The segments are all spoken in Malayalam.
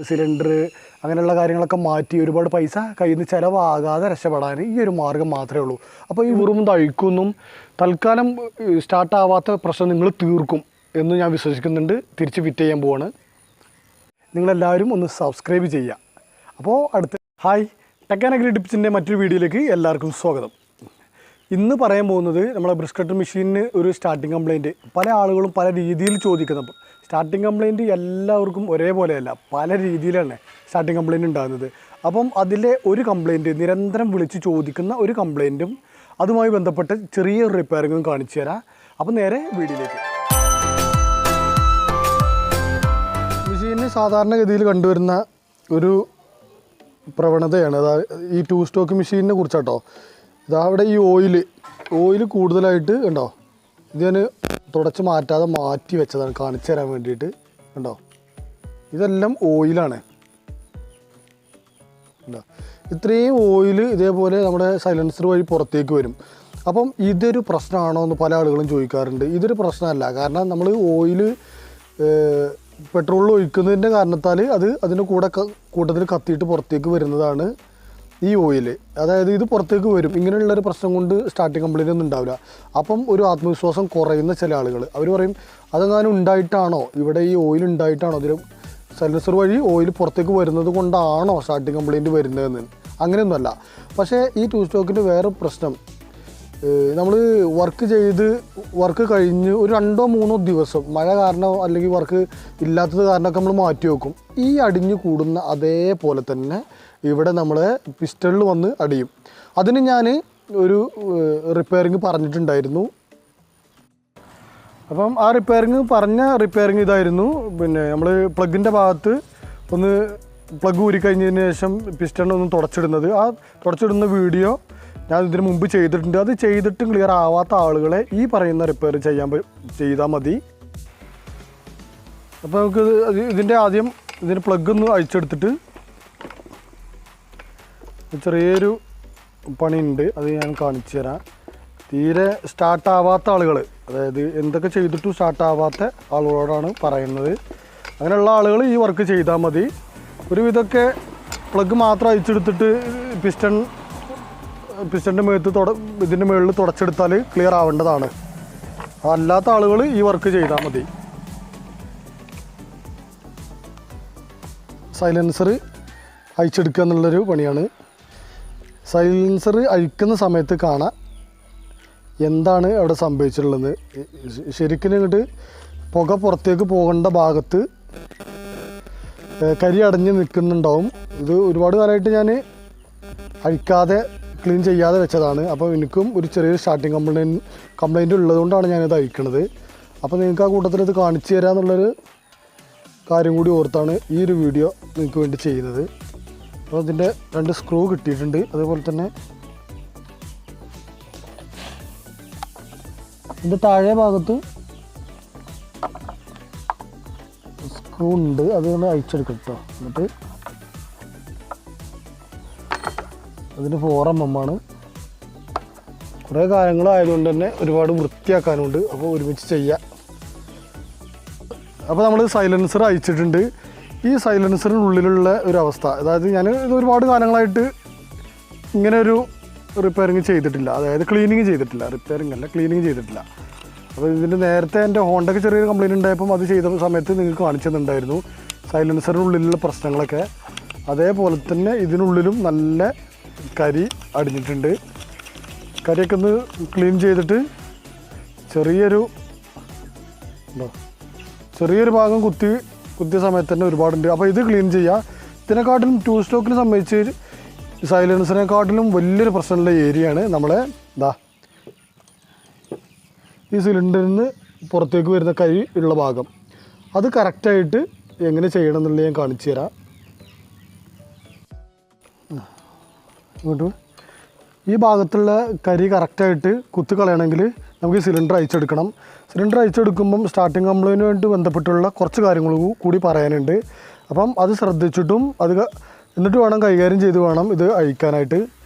സിലിണ്ടർ അങ്ങനെയുള്ള കാര്യങ്ങളൊക്കെ മാറ്റി ഒരുപാട് പൈസ കയ്യിൽ നിന്ന് ചിലവാകാതെ രക്ഷപ്പെടാൻ ഈ ഒരു മാർഗ്ഗം മാത്രമേ ഉള്ളൂ. അപ്പോൾ ഈ വെറും തഴിക്കൊന്നും തൽക്കാലം സ്റ്റാർട്ടാവാത്ത പ്രശ്നം നിങ്ങൾ തീർക്കും എന്ന് ഞാൻ വിശ്വസിക്കുന്നുണ്ട്. തിരിച്ച് ഫിറ്റ് ചെയ്യാൻ പോവാണ്. നിങ്ങളെല്ലാവരും ഒന്ന് സബ്സ്ക്രൈബ് ചെയ്യുക. അപ്പോൾ ഹായ്, ടെക്കാനഗ്രിടിപ്സിൻ്റെ മറ്റൊരു വീഡിയോയിലേക്ക് എല്ലാവർക്കും സ്വാഗതം. ഇന്ന് പറയാൻ പോകുന്നത് നമ്മളെ ബ്രഷ് കട്ടർ മെഷീനിന് ഒരു സ്റ്റാർട്ടിങ് കംപ്ലയിൻറ്റ് പല ആളുകളും പല രീതിയിൽ ചോദിക്കുന്നത്. സ്റ്റാർട്ടിങ് കംപ്ലയിൻറ്റ് എല്ലാവർക്കും ഒരേപോലെയല്ല, പല രീതിയിലാണ് സ്റ്റാർട്ടിങ് കംപ്ലയിൻറ്റ് ഉണ്ടാകുന്നത്. അപ്പം അതിലെ ഒരു കംപ്ലയിൻറ്റ് നിരന്തരം വിളിച്ച് ചോദിക്കുന്ന ഒരു കംപ്ലയിൻറ്റും അതുമായി ബന്ധപ്പെട്ട് ചെറിയ റിപ്പയറിങ്ങും കാണിച്ചു തരാം. അപ്പം നേരെ വീഡിയോയിലേക്ക്. മെഷീനിന് സാധാരണഗതിയിൽ കണ്ടുവരുന്ന ഒരു പ്രവണതയാണ് ഈ 2 സ്റ്റോക്ക് മെഷീനിനെ കുറിച്ചാട്ടോ. അവിടെ ഈ ഓയിൽ കൂടുതലായിട്ട് കണ്ടോ, ഇത് ഞാൻ തുടച്ച് മാറ്റാതെ മാറ്റി വെച്ചതാണ് കാണിച്ചു തരാൻ വേണ്ടിയിട്ട്. കണ്ടോ, ഇതെല്ലാം ഓയിലാണ്. കണ്ടോ, ഇത്രയും ഓയിൽ ഇതേപോലെ നമ്മുടെ സൈലൻസർ വഴി പുറത്തേക്ക് വരും. അപ്പം ഇതൊരു പ്രശ്നമാണോ എന്ന് പല ആളുകളും ചോദിക്കാറുണ്ട്. ഇതൊരു പ്രശ്നമല്ല. കാരണം നമ്മൾ ഓയിൽ പെട്രോളിൽ ഒഴിക്കുന്നതിൻ്റെ കാരണത്താൽ അതിൻ്റെ കൂട്ടത്തിൽ കത്തിയിട്ട് പുറത്തേക്ക് വരുന്നതാണ് ഈ ഓയിൽ. അതായത് ഇത് പുറത്തേക്ക് വരും. ഇങ്ങനെയുള്ളൊരു പ്രശ്നം കൊണ്ട് സ്റ്റാർട്ടിങ് കംപ്ലയിൻ്റ് ഒന്നും ഉണ്ടാവില്ല. അപ്പം ഒരു ആത്മവിശ്വാസം കുറയുന്ന ചില ആളുകൾ അവർ പറയും, അതെങ്ങാനും ഉണ്ടായിട്ടാണോ, ഇവിടെ ഈ ഓയിൽ ഉണ്ടായിട്ടാണോ, അതിൽ സൈലൻസർ വഴി ഓയിൽ പുറത്തേക്ക് വരുന്നത് കൊണ്ടാണോ സ്റ്റാർട്ടിങ് കംപ്ലയിൻറ്റ് വരുന്നതെന്ന്. അങ്ങനെയൊന്നുമല്ല. പക്ഷേ ഈ 2 സ്റ്റോക്കിൻ്റെ വേറെ പ്രശ്നം, നമ്മൾ വർക്ക് കഴിഞ്ഞ് ഒരു 2-3 ദിവസം മഴ കാരണം അല്ലെങ്കിൽ വർക്ക് ഇല്ലാത്തത് കാരണമൊക്കെ നമ്മൾ മാറ്റി വെക്കും. ഈ അടിഞ്ഞു കൂടുന്ന അതേപോലെ തന്നെ ഇവിടെ നമ്മളെ പിസ്റ്റണിൽ വന്ന് അടിയും. അതിന് ഞാൻ ഒരു റിപ്പയറിങ് പറഞ്ഞിട്ടുണ്ടായിരുന്നു. അപ്പം ആ റിപ്പയറിങ് ഇതായിരുന്നു. പിന്നെ നമ്മൾ പ്ലഗിൻ്റെ ഭാഗത്ത് ഒന്ന് പ്ലഗ് ഊരിക്കഴിഞ്ഞതിന് ശേഷം പിസ്റ്റൺ ഒന്ന് തുടച്ചിടുന്നത്. ആ തുടച്ചിടുന്ന വീഡിയോ ഞാൻ ഇതിന് മുമ്പ് ചെയ്തിട്ടുണ്ട്. അത് ചെയ്തിട്ടും ക്ലിയർ ആവാത്ത ആളുകളെ ഈ പറയുന്ന റിപ്പയർ ചെയ്താൽ മതി. അപ്പോൾ നമുക്ക് ഇതിൻ്റെ പ്ലഗ് ഒന്ന് അഴിച്ചെടുത്തിട്ട് ചെറിയൊരു പണിയുണ്ട്, അത് ഞാൻ കാണിച്ചു തരാം. തീരെ സ്റ്റാർട്ടാവാത്ത ആളുകൾ, അതായത് എന്തൊക്കെ ചെയ്തിട്ടും സ്റ്റാർട്ടാവാത്ത ആളുകളോടാണ് പറയുന്നത്. അങ്ങനെയുള്ള ആളുകൾ ഈ വർക്ക് ചെയ്താൽ മതി. ഒരുവിധമൊക്കെ പ്ലഗ് മാത്രം അഴിച്ചെടുത്തിട്ട് പിസ്റ്റൻ്റെ ഇതിൻ്റെ മുകളിൽ തുടച്ചെടുത്താൽ ക്ലിയർ ആവേണ്ടതാണ്. അല്ലാത്ത ആളുകൾ ഈ വർക്ക് ചെയ്താൽ മതി. സൈലൻസർ അഴിച്ചെടുക്കുക എന്നുള്ളൊരു പണിയാണ്. സൈലൻസർ അഴിക്കുന്ന സമയത്ത് കാണാം എന്താണ് അവിടെ സംഭവിച്ചിട്ടുള്ളത്. ശരിക്കും ഇങ്ങോട്ട് പുക പുറത്തേക്ക് പോകേണ്ട ഭാഗത്ത് കരി അടഞ്ഞ് നിൽക്കുന്നുണ്ടാവും. ഇത് ഒരുപാട് കാലമായിട്ട് ഞാൻ അഴിക്കാതെ ക്ലീൻ ചെയ്യാതെ വെച്ചതാണ്. അപ്പോൾ എനിക്കും ഒരു ചെറിയൊരു സ്റ്റാർട്ടിങ് കംപ്ലയിൻ്റ് ഉള്ളതുകൊണ്ടാണ് ഞാനിത് അഴിക്കണത്. അപ്പോൾ നിങ്ങൾക്ക് ആ കൂട്ടത്തിൽ ഇത് കാണിച്ചു തരാം എന്നുള്ളൊരു കാര്യം കൂടി ഓർത്താണ് ഈ ഒരു വീഡിയോ നിങ്ങൾക്ക് വേണ്ടി ചെയ്യുന്നത്. അപ്പോൾ ഇതിൻ്റെ 2 സ്ക്രൂ കിട്ടിയിട്ടുണ്ട്. അതുപോലെ തന്നെ ഇതിൻ്റെ താഴെ ഭാഗത്ത് സ്ക്രൂ ഉണ്ട്, അതുകൊണ്ട് അഴിച്ചെടുക്കാം കേട്ടോ. എന്നിട്ട് അതിന് 4 mm ആണ്. കുറേ കാര്യങ്ങളായതുകൊണ്ട് തന്നെ ഒരുപാട് വൃത്തിയാക്കാനുണ്ട്. അപ്പോൾ ഒരുമിച്ച് ചെയ്യാം. അപ്പോൾ നമ്മൾ സൈലൻസർ അഴിച്ചിട്ടുണ്ട്. ഈ സൈലൻസറിനുള്ളിലുള്ള ഒരു അവസ്ഥ, അതായത് ഞാൻ ഇത് ഒരുപാട് കാലങ്ങളായിട്ട് ഇങ്ങനെ ഒരു റിപ്പയറിങ് ചെയ്തിട്ടില്ല, അതായത് ക്ലീനിങ് ചെയ്തിട്ടില്ല. റിപ്പയറിങ് അല്ല, ക്ലീനിങ് ചെയ്തിട്ടില്ല. അപ്പോൾ ഇതിൻ്റെ നേരത്തെ എൻ്റെ ഹോണ്ടയ്ക്ക് ചെറിയൊരു കംപ്ലയിൻറ്റ് ഉണ്ടായപ്പം അത് ചെയ്ത സമയത്ത് നിങ്ങൾക്ക് കാണിച്ചു തന്നിട്ടുണ്ടായിരുന്നു സൈലൻസറിനുള്ളിലുള്ള പ്രശ്നങ്ങളൊക്കെ. അതേപോലെ തന്നെ ഇതിനുള്ളിലും നല്ല കരി അടിഞ്ഞിട്ടുണ്ട്. കരിയൊക്കെ ഒന്ന് ക്ലീൻ ചെയ്തിട്ട് ചെറിയൊരു ഭാഗം കുത്തിയ സമയത്ത് തന്നെ ഒരുപാടുണ്ട്. അപ്പോൾ ഇത് ക്ലീൻ ചെയ്യുക. ഇതിനെക്കാട്ടിലും 2 സ്റ്റോക്കിനെ സംബന്ധിച്ച് സൈലൻസറിനെക്കാട്ടിലും വലിയൊരു പ്രശ്നമുള്ള ഏരിയയാണ് നമ്മളെ ഈ സിലിണ്ടറിൽ നിന്ന് പുറത്തേക്ക് വരുന്ന കരി ഉള്ള ഭാഗം. അത് കറക്റ്റായിട്ട് എങ്ങനെ ചെയ്യണം എന്നുള്ളത് ഞാൻ കാണിച്ചു തരാം. ഇങ്ങോട്ട് ഈ ഭാഗത്തുള്ള കരി കറക്റ്റായിട്ട് കുത്തി കളയണമെങ്കിൽ നമുക്ക് സിലിണ്ടർ അഴിച്ചെടുക്കണം. സിലിണ്ടർ അഴിച്ചെടുക്കുമ്പം സ്റ്റാർട്ടിങ് കംപ്ലയിൻറ്റുമായിട്ട് ബന്ധപ്പെട്ടുള്ള കുറച്ച് കാര്യങ്ങൾ കൂടി പറയാനുണ്ട്. അപ്പം അത് ശ്രദ്ധിച്ചിട്ടും എന്നിട്ട് വേണം കൈകാര്യം ചെയ്ത് വേണം ഇത് അഴിക്കാനായിട്ട്.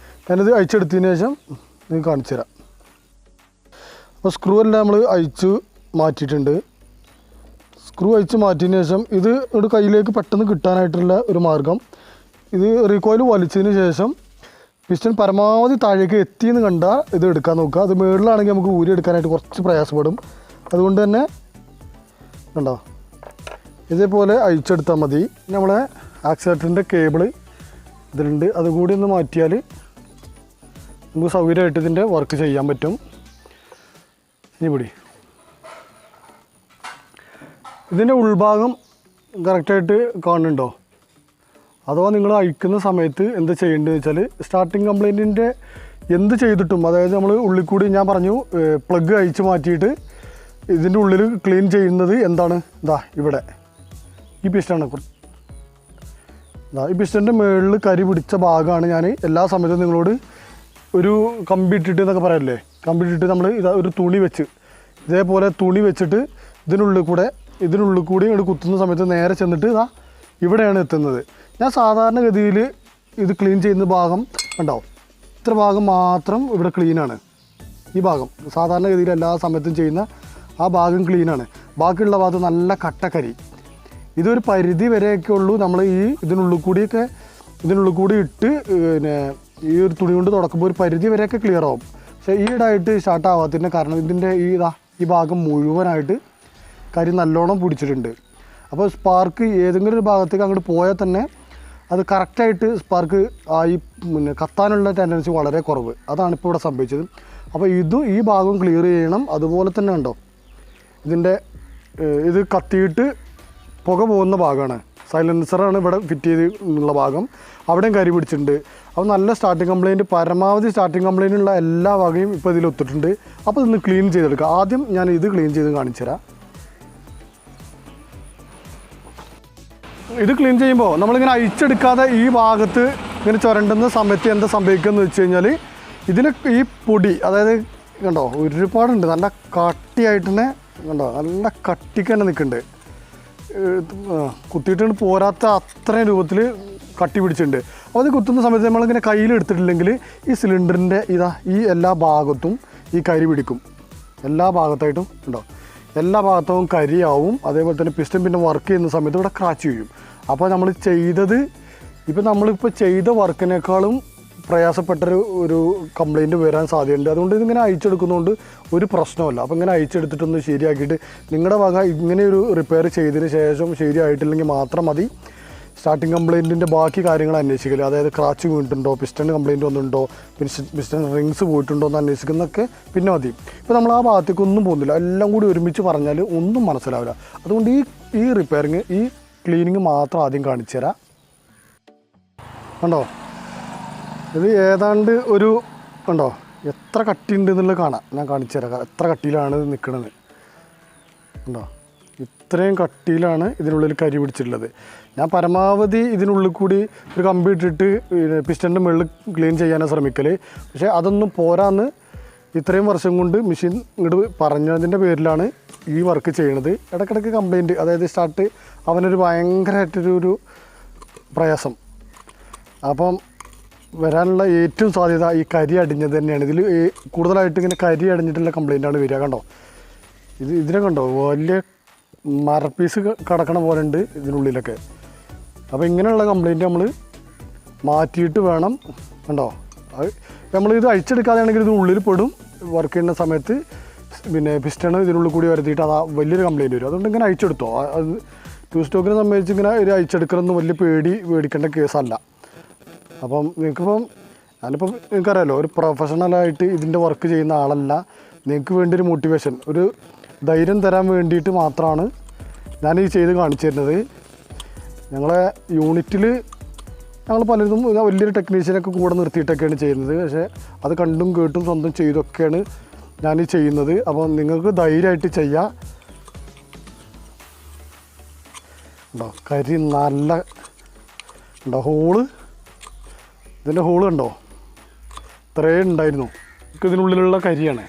ഞാനിത് അഴിച്ചെടുത്തതിന് ശേഷം നിങ്ങൾക്ക് കാണിച്ചു തരാം. അപ്പോൾ സ്ക്രൂ എല്ലാം നമ്മൾ അഴിച്ച് മാറ്റിയിട്ടുണ്ട്. സ്ക്രൂ അഴിച്ച് മാറ്റിയതിന് ശേഷം ഇത് ഒരു കയ്യിലേക്ക് പെട്ടെന്ന് കിട്ടാനായിട്ടുള്ള ഒരു മാർഗ്ഗം, ഇത് റീകോയിൽ വലിച്ചതിന് ശേഷം പിസ്റ്റൺ പരമാവധി താഴേക്ക് എത്തിയെന്ന് കണ്ടാൽ ഇത് എടുക്കാൻ നോക്കുക. അത് മുകളിലാണെങ്കിൽ നമുക്ക് ഊരി എടുക്കാനായിട്ട് കുറച്ച് പ്രയാസപ്പെടും. അതുകൊണ്ട് തന്നെ കണ്ടോ ഇതേപോലെ അഴിച്ചെടുത്താൽ മതി. നമ്മളെ ആക്സിലേറ്ററിൻ്റെ കേബിള് ഇതിലുണ്ട്, അതുകൂടി ഒന്ന് മാറ്റിയാൽ നമുക്ക് സൗകര്യമായിട്ട് ഇതിൻ്റെ വർക്ക് ചെയ്യാൻ പറ്റും. ഇനി പിടി ഇതിൻ്റെ ഉൾഭാഗം കറക്റ്റായിട്ട് കാണുന്നുണ്ടോ? അഥവാ നിങ്ങൾ അഴിക്കുന്ന സമയത്ത് എന്ത് ചെയ്യേണ്ടതെന്ന് വെച്ചാൽ സ്റ്റാർട്ടിങ് കംപ്ലൈൻറ്റിൻ്റെ എന്ത് ചെയ്തിട്ടും, അതായത് നമ്മൾ ഉള്ളിൽ കൂടി ഞാൻ പറഞ്ഞു പ്ലഗ് അഴിച്ച് മാറ്റിയിട്ട് ഇതിൻ്റെ ഉള്ളിൽ ക്ലീൻ ചെയ്യുന്നത് എന്താണ്, ഇതാ ഇവിടെ ഈ പിസ്റ്റണ്. ഈ പിസ്റ്റൻ്റെ മുകളിൽ കരി പിടിച്ച ഭാഗമാണ് ഞാൻ എല്ലാ സമയത്തും നിങ്ങളോട് ഒരു കമ്പി ഇട്ടിട്ട് എന്നൊക്കെ പറയല്ലേ, കമ്പി ഇട്ടിട്ട് നമ്മൾ ഇതാ ഒരു തുണി വെച്ച് ഇതേപോലെ തുണി വെച്ചിട്ട് ഇതിനുള്ളിൽ കൂടി ഇങ്ങോട്ട് കുത്തുന്ന സമയത്ത് നേരെ ചെന്നിട്ട് ഇതാ ഇവിടെയാണ് എത്തുന്നത്. ഞാൻ സാധാരണഗതിയിൽ ഇത് ക്ലീൻ ചെയ്യുന്ന ഭാഗം ഉണ്ടാവും, ഇത്ര ഭാഗം മാത്രം ഇവിടെ ക്ലീനാണ്. ഈ ഭാഗം സാധാരണഗതിയിൽ എല്ലാ സമയത്തും ചെയ്യുന്ന ആ ഭാഗം ക്ലീനാണ്. ബാക്കിയുള്ള ഭാഗത്ത് നല്ല കട്ടക്കരി. ഇതൊരു പരിധി വരെയൊക്കെ ഉള്ളൂ നമ്മൾ ഇതിനുള്ളിൽ കൂടി ഇട്ട് പിന്നെ ഈ ഒരു തുണി കൊണ്ട് തുടക്കുമ്പോൾ ഒരു പരിധി വരെയൊക്കെ ക്ലിയർ ആവും. പക്ഷേ ഈടായിട്ട് സ്റ്റാർട്ട് ആവാത്തതിൻ്റെ കാരണം ഇതിൻ്റെ ഈ ഭാഗം മുഴുവനായിട്ട് കരി നല്ലോണം പിടിച്ചിട്ടുണ്ട്. അപ്പോൾ സ്പാർക്ക് ഏതെങ്കിലും ഒരു ഭാഗത്തേക്ക് അങ്ങോട്ട് പോയാൽ തന്നെ അത് കറക്റ്റായിട്ട് സ്പാർക്ക് പിന്നെ കത്താനുള്ള ടെൻഡൻസി വളരെ കുറവ്. അതാണ് ഇപ്പോൾ ഇവിടെ സംഭവിച്ചത്. അപ്പോൾ ഈ ഭാഗം ക്ലിയർ ചെയ്യണം. അതുപോലെ തന്നെ ഉണ്ടോ ഇത് കത്തിയിട്ട് പുക പോകുന്ന ഭാഗമാണ്, സൈലൻസറാണ് ഇവിടെ ഫിറ്റ് ചെയ്തുള്ള ഭാഗം, അവിടെയും കരി പിടിച്ചിട്ടുണ്ട്. അപ്പോൾ നല്ല സ്റ്റാർട്ടിങ് കംപ്ലയിൻറ്റ്, പരമാവധി സ്റ്റാർട്ടിങ് കംപ്ലയിൻറ്റുള്ള എല്ലാ ഭാഗവും ഇപ്പോൾ ഇതിൽ ഒത്തിട്ടുണ്ട്. അപ്പോൾ ഇതൊന്ന് ക്ലീൻ ചെയ്തെടുക്കുക. ആദ്യം ഞാൻ ഇത് ക്ലീൻ ചെയ്ത് കാണിച്ചു തരാം. ഇത് ക്ലീൻ ചെയ്യുമ്പോൾ നമ്മളിങ്ങനെ അഴിച്ചെടുക്കാതെ ഈ ഭാഗത്ത് ഇങ്ങനെ ചുരണ്ടുന്ന സമയത്ത് എന്താ സംഭവിക്കുകയെന്ന് വെച്ച് കഴിഞ്ഞാൽ ഇതിന് ഈ പൊടി, അതായത് കണ്ടോ ഒരുപാടുണ്ട്, നല്ല കട്ടിയായിട്ട് തന്നെ കണ്ടോ, നല്ല കട്ടിക്ക് തന്നെ നിൽക്കുന്നുണ്ട്. കുത്തിയിട്ട് പോരാത്ത അത്രയും രൂപത്തിൽ കട്ടി പിടിച്ചിട്ടുണ്ട്. അപ്പോൾ അത് കുത്തുന്ന സമയത്ത് നമ്മളിങ്ങനെ കയ്യിലെടുത്തിട്ടില്ലെങ്കിൽ ഈ സിലിണ്ടറിൻ്റെ ഈ എല്ലാ ഭാഗത്തും ഈ കരി പിടിക്കും. എല്ലാ ഭാഗത്തായിട്ടും ഉണ്ടോ, എല്ലാ ഭാഗത്തും കരിയാവും. അതേപോലെ തന്നെ പിസ്റ്റൺ പിന്നെ വർക്ക് ചെയ്യുന്ന സമയത്ത് ഇവിടെ ക്രാച്ച് ചെയ്യും. അപ്പോൾ നമ്മളിപ്പോൾ ചെയ്ത വർക്കിനേക്കാളും പ്രയാസപ്പെട്ടൊരു കംപ്ലയിൻറ്റ് വരാൻ സാധ്യതയുണ്ട്. അതുകൊണ്ട് ഇതിങ്ങനെ അയച്ചെടുക്കുന്നതുകൊണ്ട് ഒരു പ്രശ്നമല്ല. അപ്പോൾ ഇങ്ങനെ അയച്ചെടുത്തിട്ടൊന്ന് ശരിയാക്കിയിട്ട് നിങ്ങളുടെ വക ഇങ്ങനെയൊരു റിപ്പയർ ചെയ്തതിന് ശേഷം ശരിയായിട്ടില്ലെങ്കിൽ മാത്രം മതി സ്റ്റാർട്ടിങ് കംപ്ലയിൻറ്റിൻ്റെ ബാക്കി കാര്യങ്ങൾ അന്വേഷിക്കല്. അതായത് ക്രാച്ച് വീണിട്ടുണ്ടോ, പിസ്റ്റൺ കംപ്ലയിൻറ്റ് വന്നിട്ടുണ്ടോ, പിസ്റ്റൺ റിങ്സ് പോയിട്ടുണ്ടോ എന്ന് അന്വേഷിക്കുന്നതൊക്കെ പിന്നെ മതി. ഇപ്പോൾ നമ്മൾ ആ ഭാഗത്തേക്കൊന്നും പോകുന്നില്ല, എല്ലാം കൂടി ഒരുമിച്ച് പറഞ്ഞാൽ ഒന്നും മനസ്സിലാവില്ല. അതുകൊണ്ട് ഈ റിപ്പയറിങ്, ഈ ക്ലീനിങ് മാത്രം ആദ്യം കാണിച്ചു തരാം. കണ്ടോ, ഇത് ഏതാണ്ട് ഒരു കണ്ടോ എത്ര കട്ടിയുണ്ട് എന്നുള്ളത് കാണാം. ഞാൻ കാണിച്ചു തരാം എത്ര കട്ടിയിലാണ് ഇത് നിൽക്കുന്നത്. കണ്ടോ, ഇത്രയും കട്ടിയിലാണ് ഇതിനുള്ളിൽ കരി പിടിച്ചിട്ടുള്ളത്. ഞാൻ പരമാവധി ഇതിനുള്ളിൽ കൂടി ഒരു കമ്പി ഇട്ടിട്ട് പിസ്റ്റൻ്റെ മുകളിൽ ക്ലീൻ ചെയ്യാനാണ് ശ്രമിക്കൽ. പക്ഷേ അതൊന്നും പോരാന്ന് ഇത്രയും വർഷം കൊണ്ട് മെഷീൻ ഇങ്ങോട്ട് പറഞ്ഞതിൻ്റെ പേരിലാണ് ഈ വർക്ക് ചെയ്യണത്. ഇടയ്ക്കിടയ്ക്ക് കംപ്ലയിൻറ്റ്, അതായത് സ്റ്റാർട്ട് അവനൊരു ഭയങ്കരമായിട്ടൊരു പ്രയാസം. അപ്പം വരാനുള്ള ഏറ്റവും സാധ്യത ഈ കരി അടിഞ്ഞത് തന്നെയാണ്. ഇതിൽ കൂടുതലായിട്ട് ഇങ്ങനെ കരി അടിഞ്ഞിട്ടുള്ള കംപ്ലയിൻ്റാണ് വരിക. കണ്ടോ, ഇതിനെ കണ്ടോ വലിയ മരപ്പീസ് കിടക്കണ പോലെ ഉണ്ട് ഇതിനുള്ളിലൊക്കെ. അപ്പോൾ ഇങ്ങനെയുള്ള കംപ്ലയിൻറ്റ് നമ്മൾ മാറ്റിയിട്ട് വേണം. കണ്ടോ, അത് നമ്മളിത് അഴിച്ചെടുക്കാതെയാണെങ്കിൽ ഇത് ഉള്ളിൽ പെടും. വർക്ക് ചെയ്യുന്ന സമയത്ത് പിന്നെ പിസ്റ്റണ് ഇതിനുള്ളിൽ കൂടി വരുത്തിയിട്ട് അത് വലിയൊരു കംപ്ലയിൻറ്റ് വരും. അതുകൊണ്ട് ഇങ്ങനെ അഴിച്ചെടുത്തോ. അത് ടൂ സ്റ്റോക്കിനെ സംബന്ധിച്ച് ഇങ്ങനെ ഒരു അഴിച്ചെടുക്കലൊന്നും വലിയ പേടിക്കേണ്ട കേസല്ല. അപ്പം ഞാനിപ്പം നിങ്ങൾക്കറിയാമല്ലോ, ഒരു പ്രൊഫഷണലായിട്ട് ഇതിൻ്റെ വർക്ക് ചെയ്യുന്ന ആളല്ല. നിങ്ങൾക്ക് വേണ്ടി ഒരു മോട്ടിവേഷൻ, ഒരു ധൈര്യം തരാൻ വേണ്ടിയിട്ട് മാത്രമാണ് ഞാനീ ചെയ്ത് കാണിച്ചു തരുന്നത്. ഞങ്ങളെ യൂണിറ്റിൽ ഞങ്ങൾ പലതും വലിയൊരു ടെക്നീഷ്യനൊക്കെ കൂടെ നിർത്തിയിട്ടൊക്കെയാണ് ചെയ്യുന്നത്. പക്ഷേ അത് കണ്ടും കേട്ടും സ്വന്തം ചെയ്തൊക്കെയാണ് ഞാനീ ചെയ്യുന്നത്. അപ്പം നിങ്ങൾക്ക് ധൈര്യമായിട്ട് ചെയ്യാം. ഉണ്ടോ, കരി നല്ല ഉണ്ടോ, ഇതിൻ്റെ ഹോള് കണ്ടോ, ഇത്രയും ഉണ്ടായിരുന്നു. ഇതിനുള്ളിലുള്ള കരിയാണ്.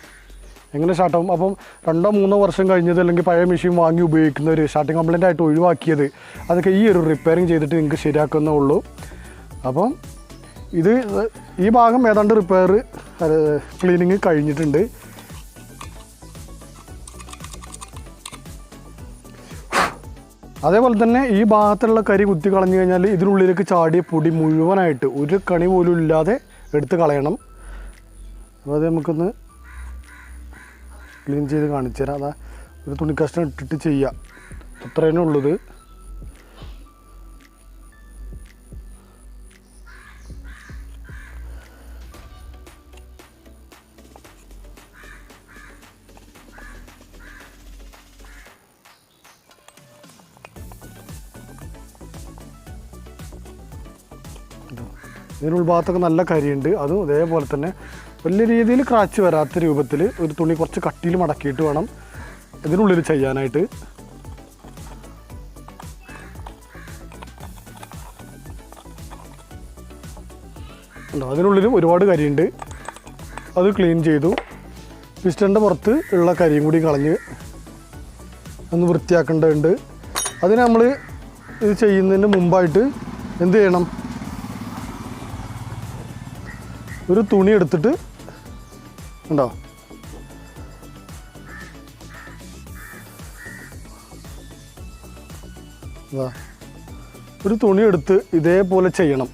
എങ്ങനെ സ്റ്റാർട്ടാവും? അപ്പം 2-3 വർഷം കഴിഞ്ഞത്, അല്ലെങ്കിൽ പഴയ മെഷീൻ വാങ്ങി ഉപയോഗിക്കുന്നവർ സ്റ്റാർട്ടിങ് കംപ്ലയിൻ്റ് ആയിട്ട് ഒഴിവാക്കിയത്, അതൊക്കെ ഈ ഒരു റിപ്പയറിങ് ചെയ്തിട്ട് നിങ്ങൾക്ക് ശരിയാക്കുന്നേ ഉള്ളൂ. അപ്പം ഈ ഭാഗം ഏതാണ്ട് റിപ്പയർ ക്ലീനിങ് കഴിഞ്ഞിട്ടുണ്ട്. അതേപോലെ തന്നെ ഈ ഭാഗത്തുള്ള കരി കുത്തി കളഞ്ഞു കഴിഞ്ഞാൽ ഇതിനുള്ളിലേക്ക് ചാടിയ പൊടി മുഴുവനായിട്ട് ഒരു കണി പോലും ഇല്ലാതെ എടുത്ത് കളയണം. അപ്പോൾ അത് നമുക്കൊന്ന് ക്ലീൻ ചെയ്ത് കാണിച്ചു തരാം. അതാ ഒരു തുണിക്കഷ്ണം ഇട്ടിട്ട് ചെയ്യാം, അത്രേനേ ഉള്ളത്. ഇതിനുൾഭാഗത്തൊക്കെ നല്ല കരിയുണ്ട്. അതും അതേപോലെ തന്നെ വലിയ രീതിയിൽ ക്രാച്ച് വരാത്ത രൂപത്തിൽ ഒരു തുണി കുറച്ച് കട്ടിയിൽ മടക്കിയിട്ട് വേണം ഇതിനുള്ളിൽ ചെയ്യാനായിട്ട്. അതിനുള്ളിലും ഒരുപാട് കരിയുണ്ട്, അത് ക്ലീൻ ചെയ്തു. പിസ്റ്റൻ്റെ പുറത്ത് ഉള്ള കരിയും കൂടി കളഞ്ഞ് ഒന്ന് വൃത്തിയാക്കേണ്ടതുണ്ട്. അതിന് നമ്മൾ ഇത് ചെയ്യുന്നതിന് മുമ്പായിട്ട് എന്ത് ചെയ്യണം, ഒരു തുണി എടുത്തിട്ട് ഉണ്ടോ ഒരു തുണി എടുത്ത് ഇതേപോലെ ചെയ്യണം.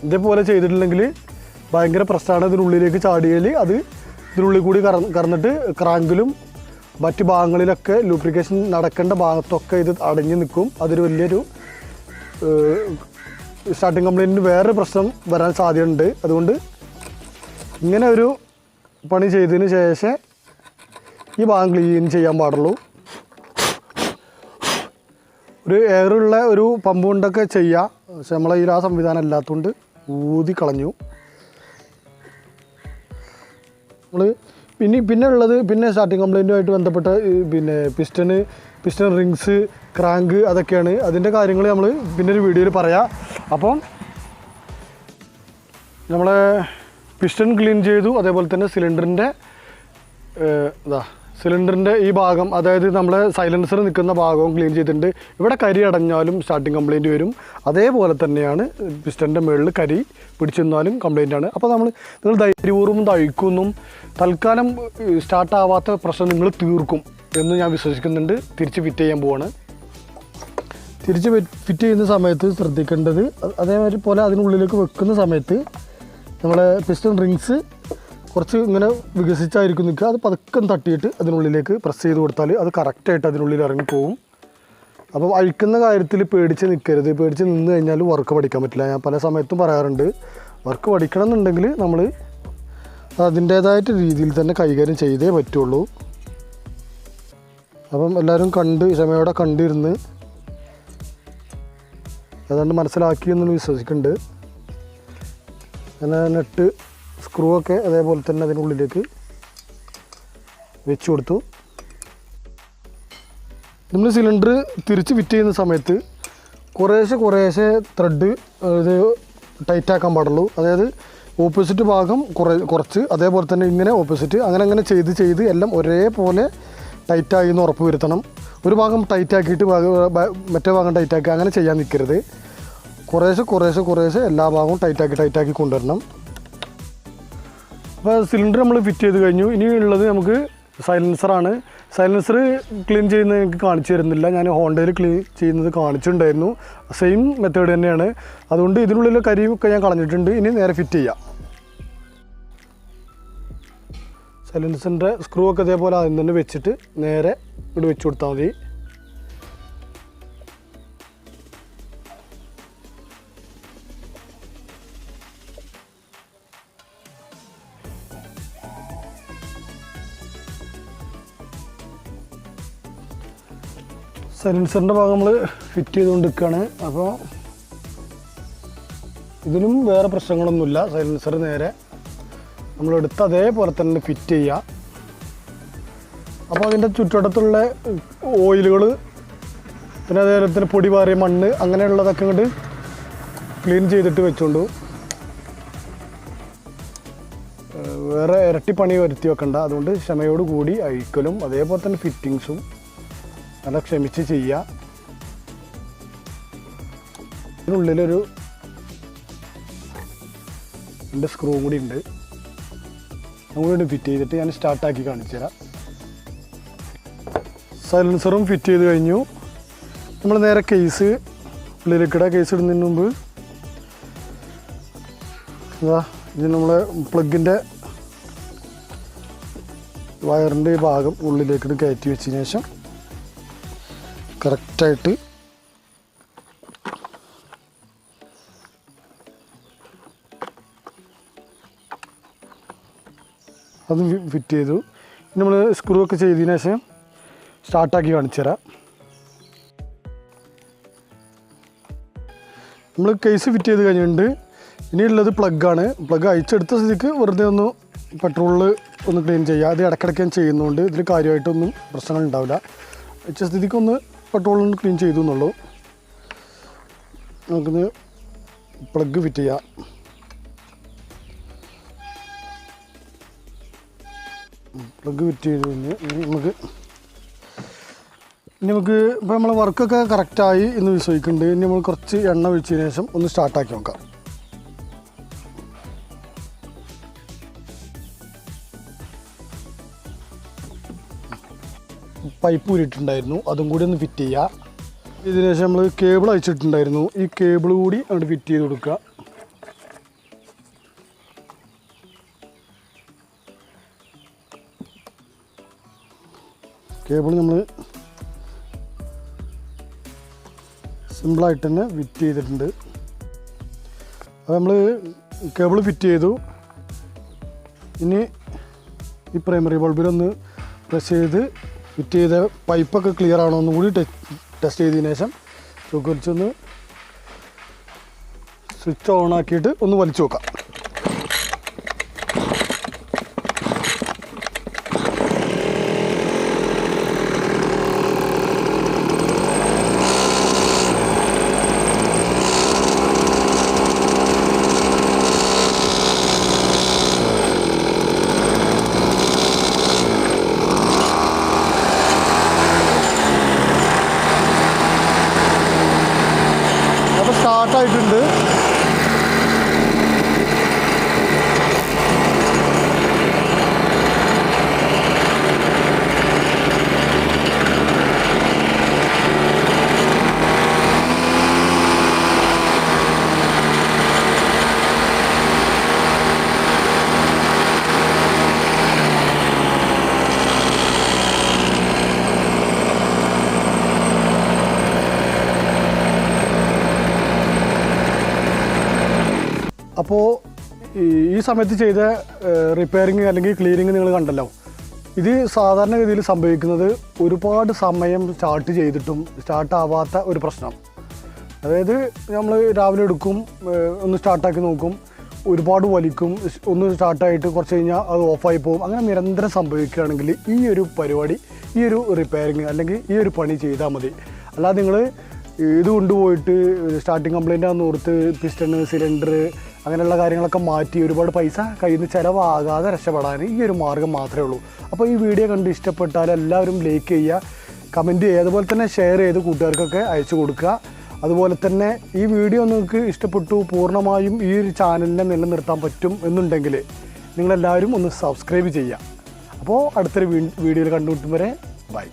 ഇതേപോലെ ചെയ്തിട്ടില്ലെങ്കിൽ ഭയങ്കര പ്രശ്നമാണ്. ഇതിനുള്ളിലേക്ക് ചാടിയാൽ അത് ഇതിനുള്ളിൽ കൂടി കറന്നിട്ട് ക്രാങ്കിലും മറ്റ് ഭാഗങ്ങളിലൊക്കെ ലൂബ്രിക്കേഷൻ നടക്കേണ്ട ഭാഗത്തൊക്കെ ഇത് അടഞ്ഞു നിൽക്കും. അതൊരു വലിയൊരു സ്റ്റാർട്ടിങ് കംപ്ലൈൻറ്റിന് വേറൊരു പ്രശ്നം വരാൻ സാധ്യതയുണ്ട്. അതുകൊണ്ട് ഇങ്ങനെ ഒരു പണി ചെയ്തതിന് ശേഷം ഈ ഭാഗം ക്ലീൻ ചെയ്യാൻ പാടുള്ളൂ. ഒരു എയറുള്ള ഒരു പമ്പ് കൊണ്ടൊക്കെ ചെയ്യാം, പക്ഷെ നമ്മളെ ഈ ആ സംവിധാനം ഇല്ലാത്തതുകൊണ്ട് ഊതി കളഞ്ഞു. നമ്മൾ പിന്നെ ഉള്ളത് സ്റ്റാർട്ടിങ് കംപ്ലൈൻറ്റുമായിട്ട് ബന്ധപ്പെട്ട പിസ്റ്റൺ റിങ്സ്, ക്രാങ്ക്, അതൊക്കെയാണ്. അതിൻ്റെ കാര്യങ്ങൾ നമ്മൾ പിന്നെ ഒരു വീഡിയോയിൽ പറയാം. അപ്പം നമ്മളെ പിസ്റ്റൺ ക്ലീൻ ചെയ്തു. അതേപോലെ തന്നെ സിലിണ്ടറിൻ്റെ ഈ ഭാഗം, അതായത് നമ്മളെ സൈലൻസർ നിൽക്കുന്ന ഭാഗവും ക്ലീൻ ചെയ്തിട്ടുണ്ട്. ഇവിടെ കരി അടഞ്ഞാലും സ്റ്റാർട്ടിങ് കംപ്ലൈൻറ്റ് വരും. അതേപോലെ തന്നെയാണ് പിസ്റ്റൻ്റെ മുകളിൽ കരി പിടിച്ചു നിന്നാലും കംപ്ലൈൻറ്റാണ്. അപ്പോൾ നിങ്ങൾ ധൈര്യപൂർവ്വം തഴിക്കൊന്നും തൽക്കാലം സ്റ്റാർട്ടാവാത്ത പ്രശ്നം നിങ്ങൾ തീർക്കും എന്ന് ഞാൻ വിശ്വസിക്കുന്നുണ്ട്. തിരിച്ച് ഫിറ്റ് ചെയ്യാൻ പോവാണ്. തിരിച്ച് ഫിറ്റ് ചെയ്യുന്ന സമയത്ത് ശ്രദ്ധിക്കേണ്ടത്, അതേമാതിരി പോലെ അതിനുള്ളിലേക്ക് വെക്കുന്ന സമയത്ത് നമ്മളെ പിസ്റ്റൺ റിങ്സ് കുറച്ച് ഇങ്ങനെ വികസിച്ചായിരിക്കും നിൽക്കുക. അത് പതുക്കം തട്ടിയിട്ട് അതിനുള്ളിലേക്ക് പ്രസ് ചെയ്ത് കൊടുത്താൽ അത് കറക്റ്റായിട്ട് അതിനുള്ളിൽ ഇറങ്ങിപ്പോവും. അപ്പോൾ അഴിക്കുന്ന കാര്യത്തിൽ പേടിച്ച് നിൽക്കരുത്. പേടിച്ച് നിന്ന് കഴിഞ്ഞാൽ വർക്ക് പഠിക്കാൻ പറ്റില്ല. ഞാൻ പല സമയത്തും പറയാറുണ്ട്, വർക്ക് പഠിക്കണം എന്നുണ്ടെങ്കിൽ നമ്മൾ അതിൻ്റേതായിട്ട് രീതിയിൽ തന്നെ കൈകാര്യം ചെയ്തേ പറ്റുള്ളൂ. അപ്പം എല്ലാവരും ക്ഷമയോടെ കണ്ടിരുന്ന് ഏതാണ്ട് മനസ്സിലാക്കി എന്ന് വിശ്വസിക്കുന്നുണ്ട്. അങ്ങനെ നെട്ട് സ്ക്രൂ ഒക്കെ അതേപോലെ തന്നെ അതിനുള്ളിലേക്ക് വെച്ച് കൊടുത്തു. നമ്മൾ സിലിണ്ടർ തിരിച്ച് ഫിറ്റ് ചെയ്യുന്ന സമയത്ത് കുറേശ്ശെ ത്രെഡ് ഇത് ടൈറ്റാക്കാൻ പാടുള്ളൂ. അതായത് ഓപ്പോസിറ്റ് ഭാഗം കുറച്ച്, അതേപോലെ തന്നെ ഇങ്ങനെ ഓപ്പോസിറ്റ്, അങ്ങനെ ചെയ്ത് എല്ലാം ഒരേപോലെ ടൈറ്റായി എന്ന് ഉറപ്പ് വരുത്തണം. ഒരു ഭാഗം ടൈറ്റാക്കിയിട്ട് മറ്റേ ഭാഗം ടൈറ്റാക്കി അങ്ങനെ ചെയ്യാൻ നിൽക്കരുത്. കുറേശ്ശെ എല്ലാ ഭാഗവും ടൈറ്റാക്കി കൊണ്ടുവരണം. അപ്പോൾ സിലിണ്ടർ നമ്മൾ ഫിറ്റ് ചെയ്ത് കഴിഞ്ഞു. ഇനിയുള്ളത് നമുക്ക് സൈലൻസറാണ്. സൈലൻസർ ക്ലീൻ ചെയ്യുന്നത് എനിക്ക് കാണിച്ചു തരുന്നില്ല. ഞാൻ ഹോണ്ടയിൽ ക്ലീൻ ചെയ്യുന്നത് കാണിച്ചിട്ടുണ്ടായിരുന്നു. സെയിം മെത്തേഡ് തന്നെയാണ്. അതുകൊണ്ട് ഇതിനുള്ളിലെ കരിയൊക്കെ ഞാൻ കളഞ്ഞിട്ടുണ്ട്. ഇനി നേരെ ഫിറ്റ് ചെയ്യാം. സൈലൻസറിൻ്റെ സ്ക്രൂ ഒക്കെ അതേപോലെ ആദ്യം തന്നെ വെച്ചിട്ട് നേരെ ഇവിടെ വെച്ച് കൊടുത്താൽ മതി. സൈലൻസറിൻ്റെ ഭാഗം നമ്മൾ ഫിറ്റ് ചെയ്തുകൊണ്ടിരിക്കുകയാണ്. അപ്പോൾ ഇതിനും വേറെ പ്രശ്നങ്ങളൊന്നുമില്ല. സൈലൻസർ നേരെ നമ്മളെടുത്ത് അതേപോലെ തന്നെ ഫിറ്റ് ചെയ്യുക. അപ്പോൾ അതിൻ്റെ ചുറ്റുവട്ടത്തുള്ള ഓയിലുകൾ, പിന്നെ അതേപോലെ തന്നെ പൊടി പാറിയ മണ്ണ്, അങ്ങനെയുള്ളതൊക്കെ ഇങ്ങോട്ട് ക്ലീൻ ചെയ്തിട്ട് വെച്ചുകൊണ്ടു. വേറെ ഇരട്ടി പണി വരുത്തി വെക്കണ്ട. അതുകൊണ്ട് ക്ഷമയോട് കൂടി അഴിക്കലും അതേപോലെ തന്നെ ഫിറ്റിങ്സും നല്ല ക്ഷമിച്ച് ചെയ്യുക. ഇതിനുള്ളിലൊരു 2 സ്ക്രൂവും കൂടി ഉണ്ട്. അങ്ങോട്ട് ഫിറ്റ് ചെയ്തിട്ട് ഞാൻ സ്റ്റാർട്ടാക്കി കാണിച്ചു തരാം. സൈലൻസറും ഫിറ്റ് ചെയ്ത് കഴിഞ്ഞു. നമ്മൾ നേരെ കേസ് ഉള്ളിലേക്കിടുക. കേസ് ഇടുന്നതിന് മുമ്പ് ഇത് നമ്മളെ പ്ലഗിൻ്റെ വയറിൻ്റെ ഈ ഭാഗം ഉള്ളിലേക്കിട്ട് കയറ്റി വെച്ചതിന് ശേഷം കറക്റ്റായിട്ട് അത് ഫിറ്റ് ചെയ്തു. നമ്മൾ സ്ക്രൂ ഒക്കെ ചെയ്തതിന് ശേഷം സ്റ്റാർട്ടാക്കി കാണിച്ചു തരാം. നമ്മൾ കേസ് ഫിറ്റ് ചെയ്ത് കഴിഞ്ഞിട്ടുണ്ട്. ഇനിയുള്ളത് പ്ലഗാണ്. പ്ലഗ് അയച്ചെടുത്ത സ്ഥിതിക്ക് വെറുതെ ഒന്ന് പെട്രോളിൽ ഒന്ന് ക്ലീൻ ചെയ്യുക. അത് ഇടയ്ക്കിടയ്ക്ക് ഞാൻ ചെയ്യുന്നതുകൊണ്ട് ഇതിൽ കാര്യമായിട്ടൊന്നും പ്രശ്നങ്ങൾ ഉണ്ടാവില്ല. അയച്ച സ്ഥിതിക്ക് ഒന്ന് പെട്രോളിൽ ക്ലീൻ ചെയ്തു എന്നുള്ളൂ. നമുക്കിന്ന് പ്ലഗ് ഫിറ്റ് ചെയ്യാം. പ്ലഗ് ഫിറ്റ് ചെയ്ത് കഴിഞ്ഞ് നമുക്ക് ഇപ്പോൾ നമ്മളെ വർക്കൊക്കെ കറക്റ്റായി എന്ന് വിശ്വസിക്കുന്നുണ്ട്. ഇനി നമ്മൾ കുറച്ച് എണ്ണ ഒഴിച്ചതിന് ശേഷം ഒന്ന് സ്റ്റാർട്ടാക്കി നോക്കാം. പൈപ്പ് ഊരിയിട്ടുണ്ടായിരുന്നു, അതും കൂടി ഒന്ന് ഫിറ്റ് ചെയ്യുക. ഇതിന് ശേഷം നമ്മൾ കേബിൾ അയച്ചിട്ടുണ്ടായിരുന്നു, ഈ കേബിൾ കൂടി അങ്ങോട്ട് ഫിറ്റ് ചെയ്ത് കൊടുക്കുക. കേബിൾ നമ്മൾ സിമ്പിളായിട്ട് തന്നെ ഫിറ്റ് ചെയ്തിട്ടുണ്ട്. അത് നമ്മൾ കേബിൾ ഫിറ്റ് ചെയ്തു. ഇനി ഈ പ്രൈമറി ബൾബിലൊന്ന് പ്രസ് ചെയ്ത് ഫിറ്റ് ചെയ്ത പൈപ്പൊക്കെ ക്ലിയർ ആണോ എന്നും കൂടി ടെസ്റ്റ് ചെയ്തതിന് ശേഷം വലിച്ചൊന്ന് സ്വിച്ച് ഓൺ ആക്കിയിട്ട് ഒന്ന് വലിച്ചു നോക്കാം. സ്റ്റാർട്ടായിട്ടുണ്ട്. അപ്പോൾ ഈ സമയത്ത് ചെയ്ത റിപ്പയറിങ് അല്ലെങ്കിൽ ക്ലീനിങ് നിങ്ങൾ കണ്ടല്ലോ. ഇത് സാധാരണഗതിയിൽ സംഭവിക്കുന്നത് ഒരുപാട് സമയം സ്റ്റാർട്ട് ചെയ്തിട്ടും സ്റ്റാർട്ടാവാത്ത ഒരു പ്രശ്നം. അതായത് നമ്മൾ രാവിലെ എടുക്കും, ഒന്ന് സ്റ്റാർട്ടാക്കി നോക്കും, ഒരുപാട് വലിക്കും, ഒന്ന് സ്റ്റാർട്ടായിട്ട് കുറച്ച് കഴിഞ്ഞാൽ അത് ഓഫായി പോകും. അങ്ങനെ നിരന്തരം സംഭവിക്കുകയാണെങ്കിൽ ഈ ഒരു പരിപാടി, ഈ ഒരു റിപ്പയറിങ് അല്ലെങ്കിൽ ഈ ഒരു പണി ചെയ്താൽ മതി. അല്ലാതെ നിങ്ങൾ ഇത് കൊണ്ടുപോയിട്ട് സ്റ്റാർട്ടിങ് കംപ്ലൈൻ്റ് ആണെന്ന് ഓർത്ത് പിസ്റ്റണ്, സിലിണ്ടർ അങ്ങനെയുള്ള കാര്യങ്ങളൊക്കെ മാറ്റി ഒരുപാട് പൈസ കയ്യിൽ നിന്ന് ചിലവാകാതെ രക്ഷപ്പെടാൻ ഈ ഒരു മാർഗ്ഗം മാത്രമേ ഉള്ളൂ. അപ്പോൾ ഈ വീഡിയോ കണ്ട് ഇഷ്ടപ്പെട്ടാൽ എല്ലാവരും ലൈക്ക് ചെയ്യുക, കമൻറ്റ് ചെയ്യുക, അതുപോലെ തന്നെ ഷെയർ ചെയ്ത് കൂട്ടുകാർക്കൊക്കെ അയച്ചു കൊടുക്കുക. അതുപോലെ തന്നെ ഈ വീഡിയോ നിങ്ങൾക്ക് ഇഷ്ടപ്പെട്ടു, പൂർണ്ണമായും ഈ ഒരു ചാനലിനെ നിലനിർത്താൻ പറ്റും എന്നുണ്ടെങ്കിൽ നിങ്ങളെല്ലാവരും ഒന്ന് സബ്സ്ക്രൈബ് ചെയ്യുക. അപ്പോൾ അടുത്തൊരു വീഡിയോയിൽ കണ്ടുമുട്ടും വരെ ബൈ.